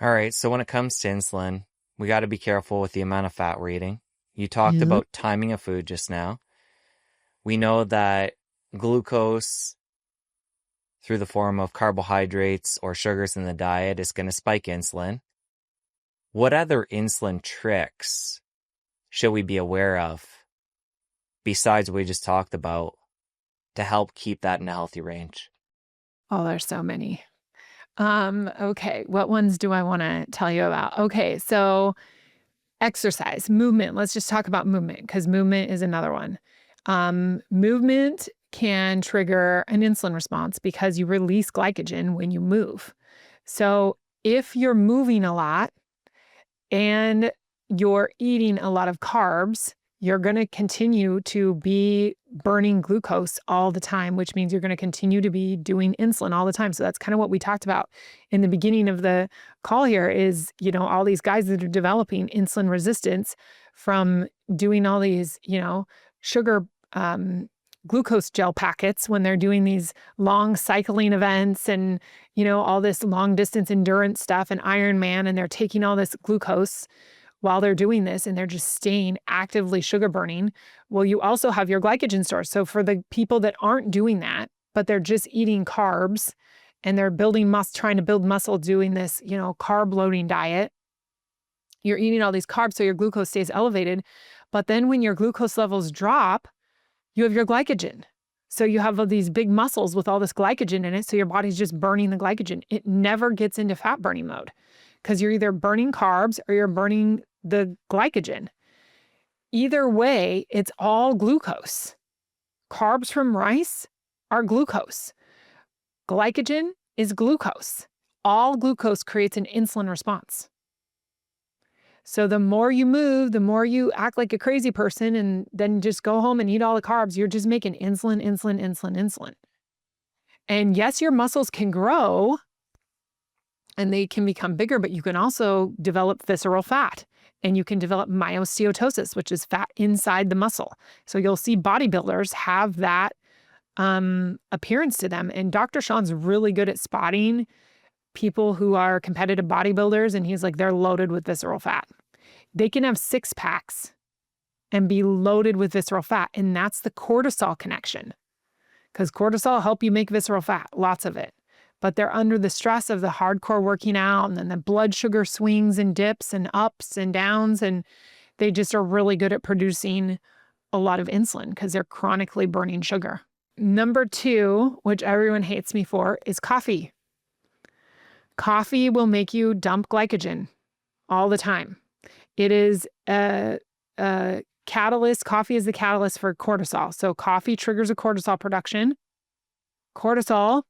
All right, so when it comes to insulin, we got to be careful with the amount of fat we're eating. You talked Yeah. about timing of food just now. We know that glucose through the form of carbohydrates or sugars in the diet is going to spike insulin. What other insulin tricks should we be aware of besides what we just talked about to help keep that in a healthy range? Oh, there's so many. Okay, what ones do I want to tell you about? Okay, so exercise, movement. Let's just talk about movement because movement is another one. Movement can trigger an insulin response because you release glycogen when you move. So if you're moving a lot and you're eating a lot of carbs, you're going to continue to be burning glucose all the time, which means you're going to continue to be doing insulin all the time. So that's kind of what we talked about in the beginning of the call here is, all these guys that are developing insulin resistance from doing all these, sugar, glucose gel packets when they're doing these long cycling events and, all this long distance endurance stuff and Ironman, and they're taking all this glucose while they're doing this and they're just staying actively sugar burning. Well, you also have your glycogen stores. So for the people that aren't doing that, but they're just eating carbs and they're trying to build muscle doing this, carb loading diet, you're eating all these carbs so your glucose stays elevated. But then when your glucose levels drop, you have your glycogen. So you have all these big muscles with all this glycogen in it. So your body's just burning the glycogen. It never gets into fat burning mode because you're either burning carbs or you're burning the glycogen. Either way, it's all glucose. Carbs from rice are glucose. Glycogen is glucose. All glucose creates an insulin response. So the more you move, the more you act like a crazy person and then just go home and eat all the carbs, you're just making insulin, insulin, insulin, insulin. And yes, your muscles can grow and they can become bigger, but you can also develop visceral fat and you can develop myosteatosis, which is fat inside the muscle. So you'll see bodybuilders have that appearance to them. And Dr. Sean's really good at spotting people who are competitive bodybuilders. And he's like, they're loaded with visceral fat. They can have 6-packs and be loaded with visceral fat. And that's the cortisol connection. Because cortisol help you make visceral fat, lots of it. But they're under the stress of the hardcore working out and then the blood sugar swings and dips and ups and downs. And they just are really good at producing a lot of insulin because they're chronically burning sugar. Number 2, which everyone hates me for, is coffee. Coffee will make you dump glycogen all the time. It is a catalyst. Coffee is the catalyst for cortisol. So coffee triggers a cortisol production. Cortisol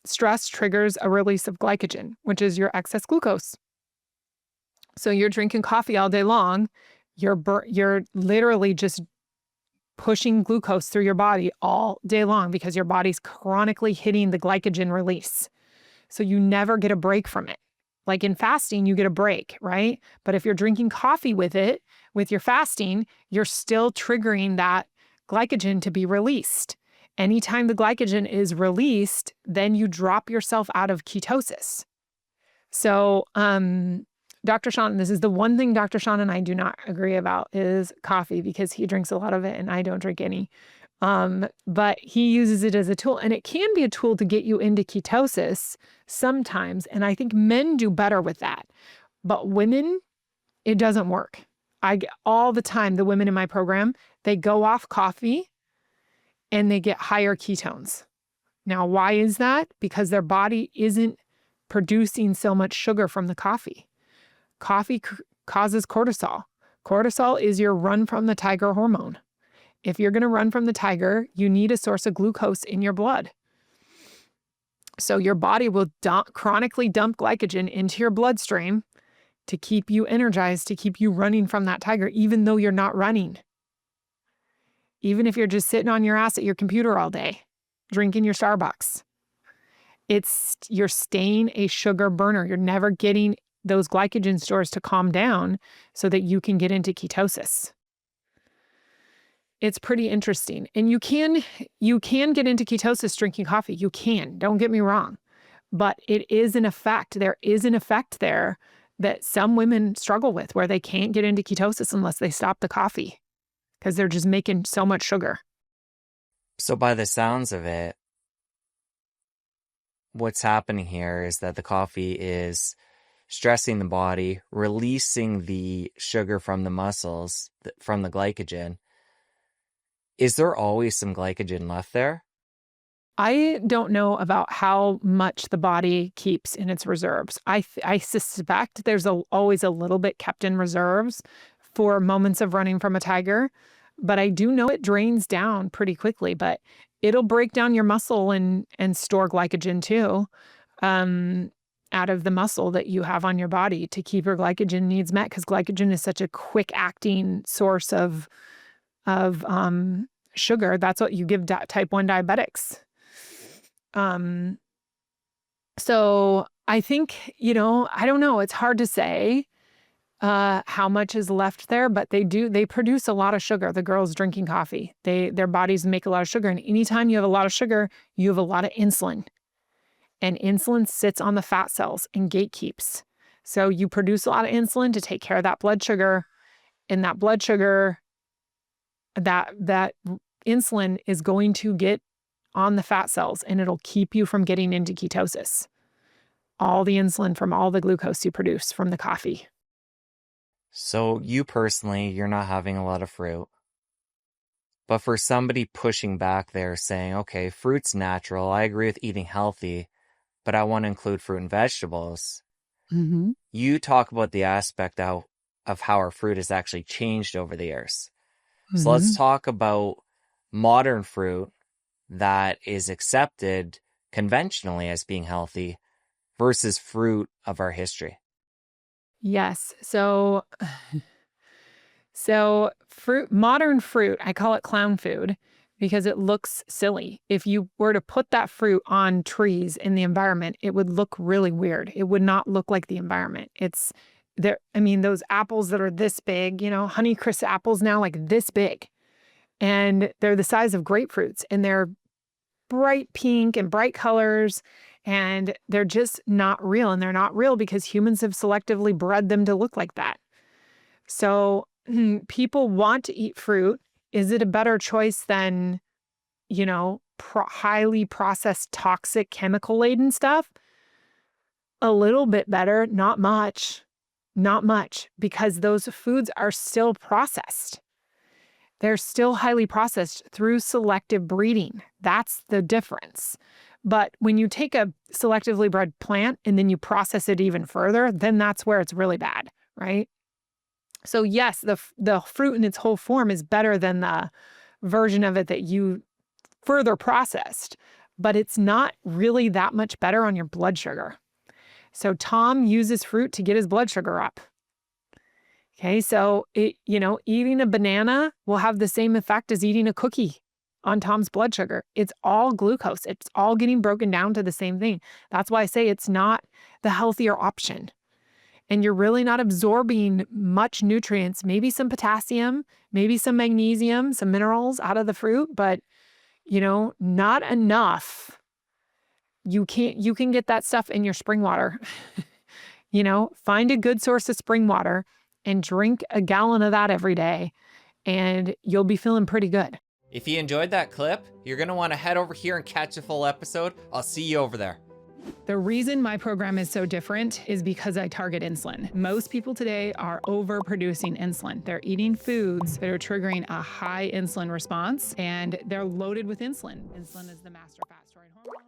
stress triggers a release of glycogen, which is your excess glucose. So you're drinking coffee all day long. You're literally just pushing glucose through your body all day long because your body's chronically hitting the glycogen release. So you never get a break from it. Like in fasting, you get a break, right? But if you're drinking coffee with your fasting, you're still triggering that glycogen to be released. Anytime the glycogen is released, then you drop yourself out of ketosis. So, Dr. Sean, this is the one thing Dr. Sean and I do not agree about is coffee because he drinks a lot of it and I don't drink any. But he uses it as a tool and it can be a tool to get you into ketosis sometimes. And I think men do better with that, but women, it doesn't work. I get all the time, the women in my program, they go off coffee and they get higher ketones. Now, why is that? Because their body isn't producing so much sugar from the coffee. Coffee causes cortisol. Cortisol is your run from the tiger hormone. If you're going to run from the tiger, you need a source of glucose in your blood. So your body will chronically dump glycogen into your bloodstream to keep you energized, to keep you running from that tiger, even though you're not running. Even if you're just sitting on your ass at your computer all day, drinking your Starbucks. You're staying a sugar burner. You're never getting those glycogen stores to calm down so that you can get into ketosis. It's pretty interesting. And you can get into ketosis drinking coffee. You can, don't get me wrong. but it is an effect. There is an effect there that some women struggle with where they can't get into ketosis unless they stop the coffee because they're just making so much sugar. So by the sounds of it, what's happening here is that the coffee is stressing the body, releasing the sugar from the muscles, from the glycogen. Is there always some glycogen left there? I don't know about how much the body keeps in its reserves. I suspect there's always a little bit kept in reserves for moments of running from a tiger, but I do know it drains down pretty quickly, but it'll break down your muscle and store glycogen too, out of the muscle that you have on your body to keep your glycogen needs met, because glycogen is such a quick acting source of sugar. That's what you give type 1 diabetics. So I think, I don't know, it's hard to say how much is left there, but they produce a lot of sugar. The girls drinking coffee, their bodies make a lot of sugar. And anytime you have a lot of sugar, you have a lot of insulin. And insulin sits on the fat cells and gatekeeps. So you produce a lot of insulin to take care of that blood sugar. And that blood sugar, that insulin is going to get on the fat cells and it'll keep you from getting into ketosis. All the insulin from all the glucose you produce from the coffee. So you personally, you're not having a lot of fruit. But for somebody pushing back there saying, okay, fruit's natural. I agree with eating healthy, but I want to include fruit and vegetables. Mm-hmm. You talk about the aspect of how our fruit has actually changed over the years. Mm-hmm. So let's talk about modern fruit that is accepted conventionally as being healthy versus fruit of our history. Yes. So modern fruit, I call it clown food because it looks silly. If you were to put that fruit on trees in the environment, it would look really weird. It would not look like the environment. It's there. I mean, those apples that are this big, Honeycrisp apples now like this big, and they're the size of grapefruits and they're bright pink and bright colors, and they're just not real. And they're not real because humans have selectively bred them to look like that. So people want to eat fruit. Is it a better choice than, highly processed, toxic, chemical-laden stuff? A little bit better, not much, because those foods are still processed. They're still highly processed through selective breeding. That's the difference. But when you take a selectively bred plant and then you process it even further, then that's where it's really bad, right? So yes, the fruit in its whole form is better than the version of it that you further processed, but it's not really that much better on your blood sugar. So Tom uses fruit to get his blood sugar up. Okay, so eating a banana will have the same effect as eating a cookie on Tom's blood sugar. It's all glucose. It's all getting broken down to the same thing. That's why I say it's not the healthier option. And you're really not absorbing much nutrients, maybe some potassium, maybe some magnesium, some minerals out of the fruit, but not enough. You can get that stuff in your spring water. Find a good source of spring water and drink a gallon of that every day, and you'll be feeling pretty good. If you enjoyed that clip, you're going to want to head over here and catch the full episode. I'll see you over there. The reason my program is so different is because I target insulin. Most people today are overproducing insulin. They're eating foods that are triggering a high insulin response, and they're loaded with insulin. Insulin is the master fat storing hormone.